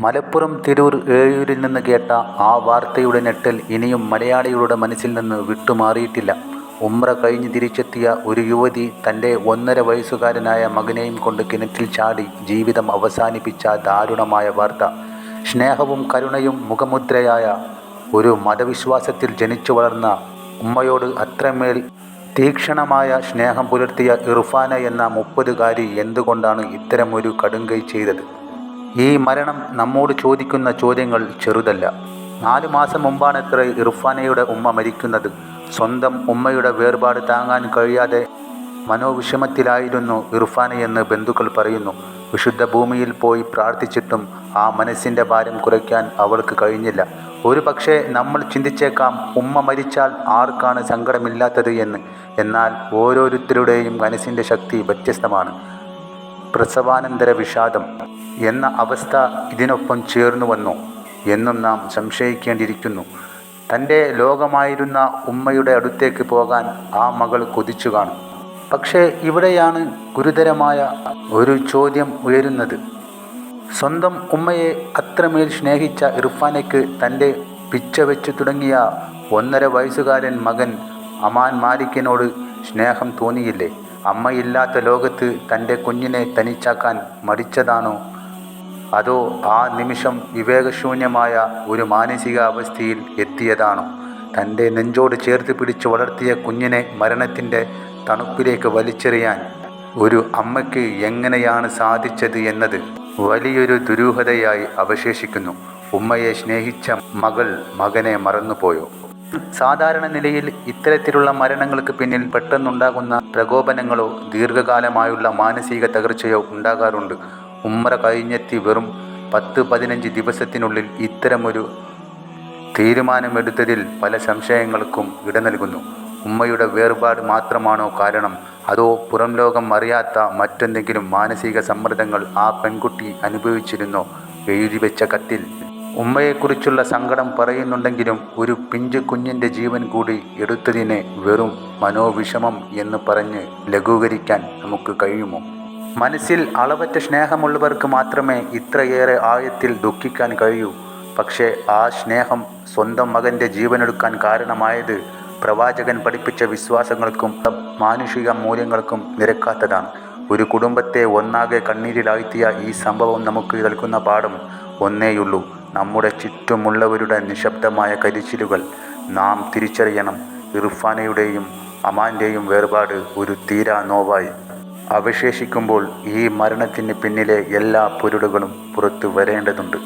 മലപ്പുറം തിരൂർ ഏഴൂരിൽ നിന്ന് കേട്ട ആ വാർത്തയുടെ ഞെട്ടൽ ഇനിയും മലയാളികളുടെ മനസ്സിൽ നിന്ന് വിട്ടുമാറിയിട്ടില്ല. ഉംറ കഴിഞ്ഞ് തിരിച്ചെത്തിയ ഒരു യുവതി തൻ്റെ 1.5 വയസ്സുകാരനായ മകനെയും കൊണ്ട് കിണറ്റിൽ ചാടി ജീവിതം അവസാനിപ്പിച്ച ദാരുണമായ വാർത്ത. സ്നേഹവും കരുണയും മുഖമുദ്രയായ ഒരു മതവിശ്വാസത്തിൽ ജനിച്ചു വളർന്ന ഉമ്മയോട് അത്രമേൽ തീക്ഷണമായ സ്നേഹം പുലർത്തിയ ഇർഫാന എന്ന 30-കാരി എന്തുകൊണ്ടാണ് ഇത്തരമൊരു കടുങ്കൈ ചെയ്തത്? ഈ മരണം നമ്മോട് ചോദിക്കുന്ന ചോദ്യങ്ങൾ ചെറുതല്ല. 4 മാസം മുമ്പാണത്രേ ഇർഫാനയുടെ ഉമ്മ മരിക്കുന്നത്. സ്വന്തം ഉമ്മയുടെ വേർപാട് താങ്ങാൻ കഴിയാതെ മനോവിഷമത്തിലായിരുന്നു ഇർഫാനയെന്ന് ബന്ധുക്കൾ പറയുന്നു. വിശുദ്ധ ഭൂമിയിൽ പോയി പ്രാർത്ഥിച്ചിട്ടും ആ മനസ്സിൻ്റെ ഭാരം കുറയ്ക്കാൻ അവൾക്ക് കഴിഞ്ഞില്ല. ഒരു പക്ഷേ നമ്മൾ ചിന്തിച്ചേക്കാം, ഉമ്മ മരിച്ചാൽ ആർക്കാണ് സങ്കടമില്ലാത്തത് എന്ന്. എന്നാൽ ഓരോരുത്തരുടെയും മനസ്സിൻ്റെ ശക്തി വ്യത്യസ്തമാണ്. പ്രസവാനന്തര വിഷാദം എന്ന അവസ്ഥ ഇതിനൊപ്പം ചേർന്നു വന്നോ എന്നും നാം സംശയിക്കേണ്ടിയിരിക്കുന്നു. തൻ്റെ ലോകമായിരുന്ന ഉമ്മയുടെ അടുത്തേക്ക് പോകാൻ ആ മകൾ കൊതിച്ചു കാണും. പക്ഷേ ഇവിടെയാണ് ഗുരുതരമായ ഒരു ചോദ്യം ഉയരുന്നത്. സ്വന്തം ഉമ്മയെ അത്രമേൽ സ്നേഹിച്ച ഇർഫാനയ്ക്ക് തൻ്റെ പിച്ച വെച്ചു തുടങ്ങിയ 1.5 വയസ്സുകാരൻ മകൻ അമാൻ മാലിക്കിനോട് സ്നേഹം തോന്നിയില്ലേ? അമ്മയില്ലാത്ത ലോകത്ത് തൻ്റെ കുഞ്ഞിനെ തനിച്ചാക്കാൻ മടിച്ചതാണോ? അതോ ആ നിമിഷം വിവേകശൂന്യമായ ഒരു മാനസിക അവസ്ഥയിൽ എത്തിയതാണോ? തൻ്റെ നെഞ്ചോട് ചേർത്ത് പിടിച്ച് വളർത്തിയ കുഞ്ഞിനെ മരണത്തിൻ്റെ തണുപ്പിലേക്ക് വലിച്ചെറിയാൻ ഒരു അമ്മയ്ക്ക് എങ്ങനെയാണ് സാധിച്ചത് എന്നത് വലിയൊരു ദുരൂഹതയായി അവശേഷിക്കുന്നു. ഉമ്മയെ സ്നേഹിച്ച മകൾ മകനെ മറന്നുപോയോ? സാധാരണ നിലയിൽ ഇത്തരത്തിലുള്ള മരണങ്ങൾക്ക് പിന്നിൽ പെട്ടെന്നുണ്ടാകുന്ന പ്രകോപനങ്ങളോ ദീർഘകാലമായുള്ള മാനസിക തകർച്ചയോ ഉണ്ടാകാറുണ്ട്. ഉംറ കഴിഞ്ഞെത്തി വെറും 10-15 ദിവസത്തിനുള്ളിൽ ഇത്തരമൊരു തീരുമാനമെടുത്തതിൽ പല സംശയങ്ങൾക്കും ഇട നൽകുന്നു. ഉമ്മയുടെ വേർപാട് മാത്രമാണോ കാരണം? അതോ പുറം ലോകം അറിയാത്ത മറ്റെന്തെങ്കിലും മാനസിക സമ്മർദ്ദങ്ങൾ ആ പെൺകുട്ടി അനുഭവിച്ചിരുന്നോ? എഴുതിവെച്ച കത്തിൽ ഉമ്മയെക്കുറിച്ചുള്ള സങ്കടം പറയുന്നുണ്ടെങ്കിലും ഒരു പിഞ്ചു കുഞ്ഞിൻ്റെ ജീവൻ കൂടി എടുത്തതിനെ വെറും മനോവിഷമം എന്ന് പറഞ്ഞ് ലഘൂകരിക്കാൻ നമുക്ക് കഴിയുമോ? മനസ്സിൽ അളവറ്റ സ്നേഹമുള്ളവർക്ക് മാത്രമേ ഇത്രയേറെ ആഴത്തിൽ ദുഃഖിക്കാൻ കഴിയൂ. പക്ഷേ ആ സ്നേഹം സ്വന്തം മകൻ്റെ ജീവനെടുക്കാൻ കാരണമായത് പ്രവാചകൻ പഠിപ്പിച്ച വിശ്വാസങ്ങൾക്കും മാനുഷിക മൂല്യങ്ങൾക്കും നിരക്കാത്തതാണ്. ഒരു കുടുംബത്തെ ഒന്നാകെ കണ്ണീരിലാഴ്ത്തിയ ഈ സംഭവം നമുക്ക് നൽകുന്ന പാഠം ഒന്നേയുള്ളൂ: നമ്മുടെ ചുറ്റുമുള്ളവരുടെ നിശബ്ദമായ കരിച്ചിലുകൾ നാം തിരിച്ചറിയണം. ഇർഫാനയുടെയും അമാൻ്റെയും വേർപാട് ഒരു തീരാ നോവായി അവശേഷിക്കുമ്പോൾ ഈ മരണത്തിന് പിന്നിലെ എല്ലാ പൊരുളുകളും പുറത്തു വരേണ്ടതുണ്ട്.